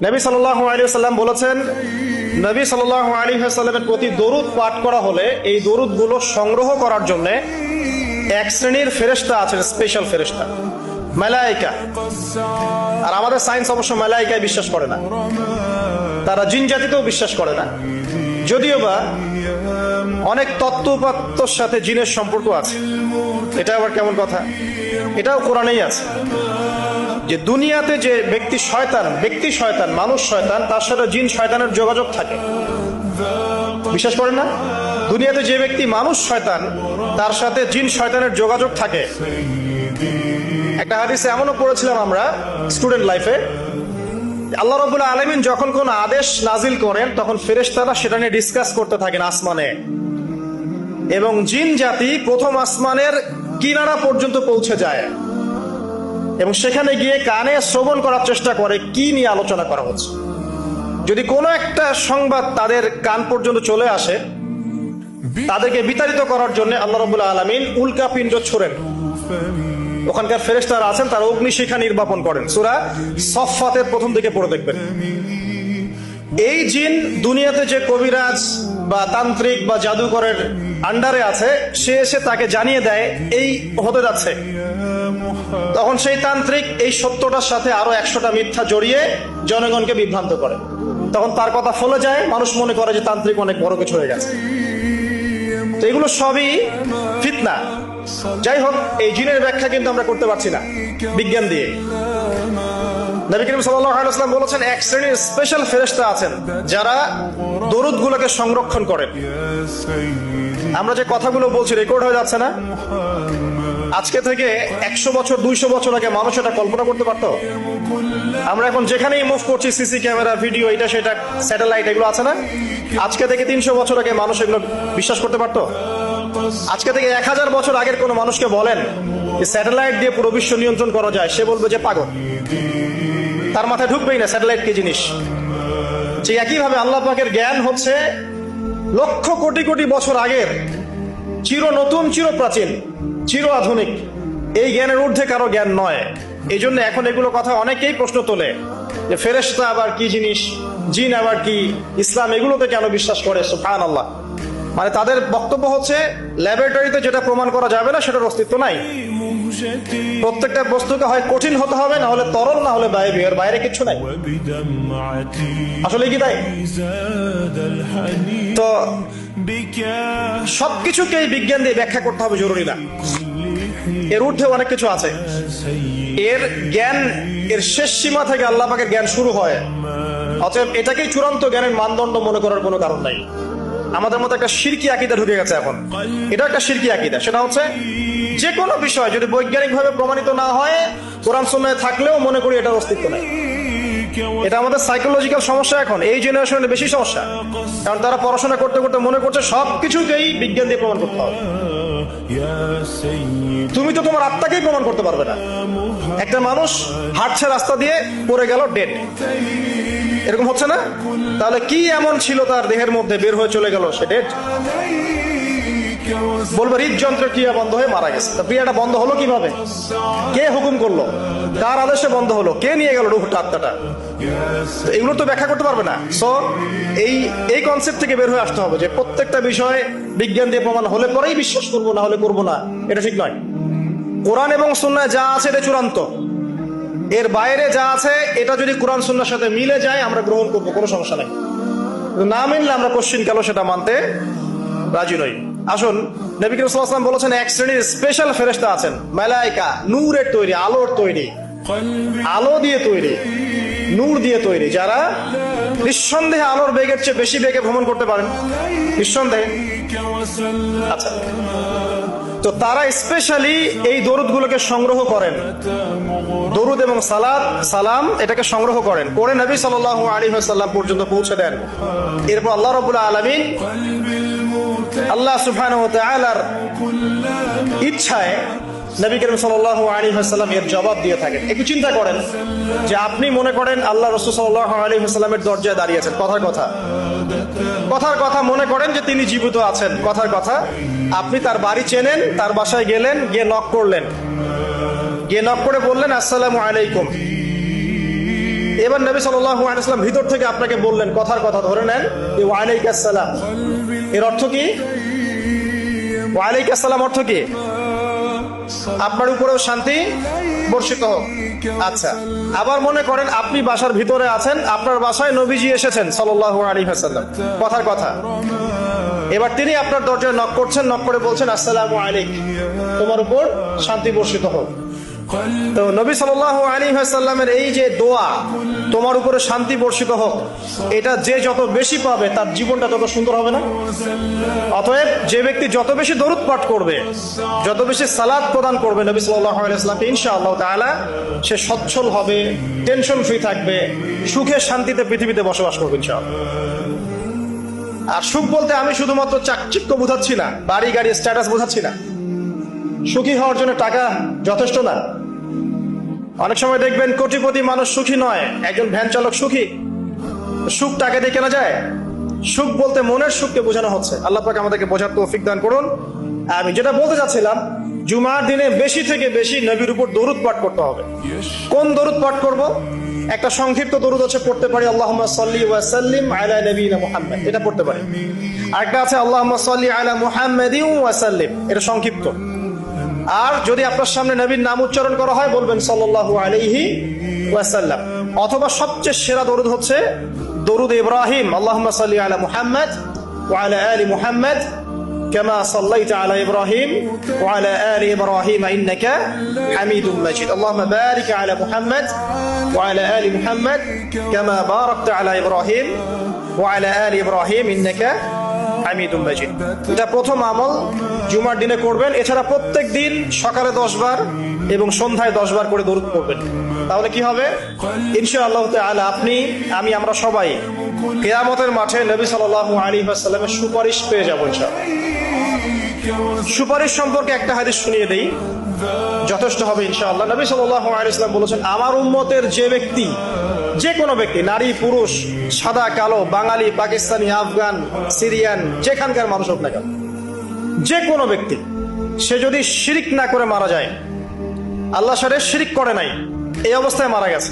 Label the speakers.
Speaker 1: নবী সাল্লাল্লাহু আলাইহি ওয়াসাল্লাম বলেছেন, নবী সাল্লাল্লাহু আলাইহি ওয়াসাল্লামের প্রতি দরুদ পাঠ করা হলে এই দরুদগুলো সংগ্রহ করার জন্য এক শ্রেণীর ফেরেশতা আছেন, স্পেশাল ফেরেশতা, মালায়েকা। আর আমাদের সায়েন্স অবশ্য মালায়েকায় বিশ্বাস করে না, তারা জিন জাতিতেও বিশ্বাস করে না। যদিও বা অনেক তত্ত্ব উপাত্তর সাথে জিনের সম্পর্ক আছে। এটা আবার কেমন কথা? এটাও কোরআনেই আছে যে দুনিয়াতে যে ব্যক্তি শয়তান, মানুষ শয়তান, তার সাথে জিন শয়তানের যোগাযোগ থাকে। বিশ্বাস করেন না? দুনিয়াতে যে ব্যক্তি মানুষ শয়তান, তার সাথে জিন শয়তানের যোগাযোগ থাকে। একটা হাদিসে এমনও পড়েছিলাম আমরা স্টুডেন্ট লাইফে, আল্লাহ রাব্বুল আলামিন যখন কোন আদেশ নাজিল করেন তখন ফেরেশতারা সেটা নিয়ে ডিসকাস করতে থাকেন আসমানে, এবং জিন জাতি প্রথম আসমানের কিনারা পর্যন্ত পৌঁছে যায় এবং সেখানে গিয়ে কানে শ্রবণ করার চেষ্টা করে কি নিয়ে আলোচনা করা হচ্ছে। যদি কোনো একটা সংবাদ তাদের কান পর্যন্ত চলে আসে, তাদেরকে বিতাড়িত করার জন্য আল্লাহ রাব্বুল আলামিন উল্কাপিণ্ড ছোড়েন। ওখানকার ফেরেশতারা আছেন, তারা অগ্নিশিখা নির্বাপন করেন। সূরা সফফাতের প্রথম দিকে পড়ে দেখবেন। এই জিন দুনিয়াতে যে কবিরাজ বা তান্ত্রিক বা জাদুকরের আন্ডারে আছে, সে এসে তাকে জানিয়ে দেয় এই হতে যাচ্ছে। তখন সেই তান্ত্রিক এই সত্যটার সাথে আরো 100টা মিথ্যা জড়িয়ে জনগণকে বিভ্রান্ত করে। তখন তার কথা ফলে যায়, মানুষ মনে করে যে তান্ত্রিক অনেক বড় কিছু হয়ে গেছে। তো এগুলো সবই ফিতনা। যাই হোক, এই জিনের ব্যাখ্যা কিন্তু আমরা করতে পারছি না বিজ্ঞান দিয়ে। নবী করিম সাল্লাল্লাহু আলাইহি ওয়াসাল্লাম বলেছেন, এক শ্রেণীর স্পেশাল ফেরেশতা আছেন যারা দরুদগুলোকে সংরক্ষণ করেন। আমরা যে কথাগুলো বলছি রেকর্ড হয়ে যাচ্ছে না? আজকে থেকে 100 বছর 200 বছর আগে মানুষ এটা কল্পনা করতে পারতো? আমরা এখন যেখানেই মুভ করছি, সিসি ক্যামেরা, ভিডিও, এটা সেটা, স্যাটেলাইট, এগুলো আছে না? আজকে থেকে 300 বছর আগে মানুষ এগুলো বিশ্বাস করতে পারতো? আজকে থেকে 1000 বছর আগের কোনো মানুষকে বলেন যে স্যাটেলাইট দিয়ে পুরো বিশ্ব নিয়ন্ত্রণ করা যায়, সে বলবে যে পাগল। তার মাথায় ঢুকবেই না স্যাটেলাইট কি জিনিস। যে একইভাবে আল্লাহ পাকের জ্ঞান হচ্ছে লক্ষ কোটি কোটি বছর আগের, চির নতুন, চির প্রাচীন, চির আধুনিক। এই জ্ঞানের ঊর্ধ্বে কারো জ্ঞান নয়। এই জন্য এখন এগুলো কথা অনেকেই প্রশ্ন তোলে যে ফেরেশতা আবার কি জিনিস, জিন আবার কি, ইসলাম এগুলোতে কেন বিশ্বাস করে? সুবহানাল্লাহ। মানে তাদের বক্তব্য হচ্ছে ল্যাবরেটরিতে যেটা প্রমাণ করা যাবে না সেটার অস্তিত্ব নাই। প্রত্যেকটা বস্তুকে হয় কঠিন হতে হবে, না হলে তরল, না হলে বায়বীয়, এর বাইরে কিছু নাই। আসলে কি তাই? তো সবকিছুকেই বিজ্ঞান দিয়ে ব্যাখ্যা করতে হবে জরুরি না। এর ঊর্ধ্বে অনেক কিছু আছে। এর জ্ঞান, এর শেষ সীমা থেকে আল্লাহ পাকের জ্ঞান শুরু হয়। অতএব এটাকেই চূড়ান্ত জ্ঞানের মানদণ্ড মনে করার কোনো কারণ নাই। আমাদের মধ্যে একটা শিরকি আকীদা ঢুকে গেছে এখন। এটা একটা শিরকি আকীদা। সেটা হচ্ছে যে কোনো বিষয় যদি বৈজ্ঞানিক ভাবে প্রমাণিত না হয়, কোরআন সুন্নাহে থাকলেও মনে করি এটার অস্তিত্ব নাই। এটা আমাদের সাইকোলজিক্যাল সমস্যা। এখন এই জেনারেশনের বেশি সমস্যা, কারণ তারা পড়াশোনা করতে করতে মনে করছে সবকিছুকেই বিজ্ঞান দিয়ে প্রমাণ করতে হবে। তুমি তো তোমার আত্মাকেই প্রমাণ করতে পারবে না। একটা মানুষ হাঁটছে রাস্তা দিয়ে, পড়ে গেল, ডেড। এরকম হচ্ছে না? তাহলে কি এমন ছিল তার দেহের মধ্যে, বের হয়ে চলে গেল, সে ডেড? বলবো হৃদযন্ত্রের ক্রিয়া বন্ধ হয়ে মারা গেছে। তা ক্রিয়াটা বন্ধ হলো কিভাবে? কে হুকুম করলো? কার আদেশে বন্ধ হলো? কে নিয়ে গেল রূহটা, আত্মাটা? এগুলো তো ব্যাখ্যা করতে পারবে না। সো এই কনসেপ্ট থেকে বের হয়ে আসতে হবে যে প্রত্যেকটা বিষয় বিজ্ঞান দিয়ে প্রমাণ হলে পরেই বিশ্বাস করবো, না হলে করবো না। এটা ঠিক নয়। কোরআন এবং সুন্নাহ যা আছে এটা চূড়ান্ত। এর বাইরে যা আছে এটা যদি কোরআন সুন্নাহর সাথে মিলে যায় আমরা গ্রহণ করবো, কোনো সমস্যা নাই। না মিললে আমরা কোশ্চিন কালো সেটা মানতে রাজি নই। আসুন, নবী করিম সাল্লাল্লাহু আলাইহি ওয়াসাল্লাম বলেছেন, এক শ্রেণীর স্পেশাল ফেরেশতা আছেন, মালায়েকা, নূরের তৈরি, আলোর তৈরি, আলো দিয়ে তৈরি, নূর দিয়ে তৈরি, যারা নিঃসন্দেহে আলোর বেগের চেয়ে বেশি বেগে ভ্রমণ করতে পারেন, নিঃসন্দেহে। আচ্ছা, তো তারা স্পেশালি এই দরুদগুলোকে সংগ্রহ করেন। দরুদ এবং সালাম এটাকে সংগ্রহ করেন, করে নবী সাল্লাল্লাহু আলাইহি ওয়াসাল্লাম পর্যন্ত পৌঁছে দেন। এরপর আল্লাহ রাব্বুল আলামিন, আল্লাহ সুবহানাহু ওয়া তাআলার ইচ্ছায় নবী করিম সাল্লাল্লাহু আলাইহি ওয়াসাল্লাম এর জবাব দিয়ে থাকেন। একটু চিন্তা করেন যে আপনি মনে করেন আল্লাহ রাসূল সাল্লাল্লাহু আলাইহি ওয়াসাল্লামের দরজায় দাঁড়িয়ে আছেন, কথার কথা মনে করেন যে তিনি জীবিত আছেন, কথার কথা। আপনি তার বাড়ি চেনেন, তার বাসায় গেলেন, গিয়ে নক করলেন, গিয়ে নক করে বললেন আসসালামু আলাইকুম। এবার নবী সাল্লাল্লাহু আলাইহি ওয়াসাল্লাম ভিতর থেকে আপনাকে বললেন, কথার কথা ধরে নেন, ওয়া আলাইকাস সালাম। এর অর্থ কি? ওয়া আলাইকাস সালাম অর্থ কি? আপনার উপরেও শান্তি বর্ষিত হোক। আচ্ছা, আবার মনে করেন আপনি বাসার ভিতরে আছেন, আপনার বাসায় নবীজি এসেছেন সাল্লাল্লাহু আলাইহি ওয়াসাল্লাম, কথার কথা। এবার তিনি আপনার দরজায় নক করছেন, নক করে বলছেন, আসসালামু আলাইক, তোমার উপর শান্তি বর্ষিত হোক। তো নবী সাল্লাল্লাহু আলাইহি ওয়াসাল্লামের এই যে দোয়া, তোমার উপরে শান্তি বর্ষিত হোক, এটা যে যত বেশি পাবে তার জীবনটা তত সুন্দর হবে না? অতএব যে ব্যক্তি যত বেশি দরুদ পাঠ করবে, যত বেশি সালাত প্রদান করবে নবী সাল্লাল্লাহু আলাইহি ওয়াসাল্লামকে, ইনশাআল্লাহ তাআলা সে সচ্ছল হবে, টেনশন ফ্রি থাকবে, সুখে শান্তিতে পৃথিবীতে বসবাস করবে ইনশাআল্লাহ। আর সুখ বলতে আমি শুধুমাত্র চাকচিক্য বোঝাচ্ছি না, বাড়ি গাড়ি স্ট্যাটাস বোঝাচ্ছি না। সুখী হওয়ার জন্য টাকা যথেষ্ট না। অনেক সময় দেখবেন কোটিপতি মানুষ সুখী নয়, একজন ভ্যান চালক সুখী। সুখ টাকা দিয়ে কেনা যায়? সুখ বলতে মনের সুখকে বোঝানো হচ্ছে। আল্লাহ পাক আমাদেরকে বোঝার তৌফিক দান করুন। আমি যেটা বলতে চাচ্ছিলাম, জুমার দিনে বেশি থেকে বেশি নবীর উপর দরুদ পাঠ করতে হবে। কোন দরুদ পাঠ করব? একটা সংক্ষিপ্ত দরুদ আছে, পড়তে পারি আল্লাহুম্মা সাল্লি ওয়া সাল্লিম আলা নবিয়িনা মুহাম্মদ, এটা পড়তে পারি। আরেকটা আছে আল্লাহুম্মা সাল্লি আলা মুহাম্মাদিন ওয়া সাল্লিম, এটা সংক্ষিপ্ত। আর যদি আপনার সামনে নবীর নাম উচ্চারণ করা হয়, বলবেন সাল্লাল্লাহু আলাইহি ওয়াসাল্লাম। অথবা সবচেয়ে সেরা দরুদ হচ্ছে দরুদ ইব্রাহিম, আল্লাহুম্মা সাল্লি আলা মুহাম্মদ ওয়া আলা আলি মুহাম্মদ কামা সাল্লাইতা আলা ইব্রাহিম ওয়া আলা আলি ইব্রাহিম ইন্নাকা হামিদুম মাজিদ। আল্লাহুম্মা বারিক আলা মুহাম্মদ ওয়া আলা আলি মুহাম্মদ কামা বারাকতা আলা ইব্রাহিম ওয়া আলা আলি ইব্রাহিম ইন্নাকা হামিদুম মাজিদ। এটা প্রথম আমল, জুমার দিনে করবেন। এছাড়া প্রত্যেক দিন সকালে 10 বার এবং সন্ধ্যায় 10 বার করে দরুদ পড়বেন। তাহলে কি হবে? ইনশাআল্লাহ তাআলা আপনি, আমি, আমরা সবাই কিয়ামতের মাঠে নবী সাল্লাল্লাহু আলাইহি ওয়াসাল্লামের সুপারিশ পেয়ে যাব ইনশাআল্লাহ। সুপারিশ সম্পর্কে একটা হাদিস শুনিয়ে দেই, যথেষ্ট হবে ইনশাআল্লাহ। নবী সাল্লাল্লাহু আলাইহি ওয়াসাল্লাম বলেছেন, আমার উম্মতের যে ব্যক্তি, যে কোনো ব্যক্তি, নারী পুরুষ, সাদা কালো, বাঙালি, পাকিস্তানি, আফগান, সিরিয়ান, যেখানকার মানুষ হোক না কেন, যে কোনো ব্যক্তি, সে যদি শিরিক না করে মারা যায়, আল্লাহর সাথে শিরিক করে নাই, এই অবস্থায় মারা গেছে,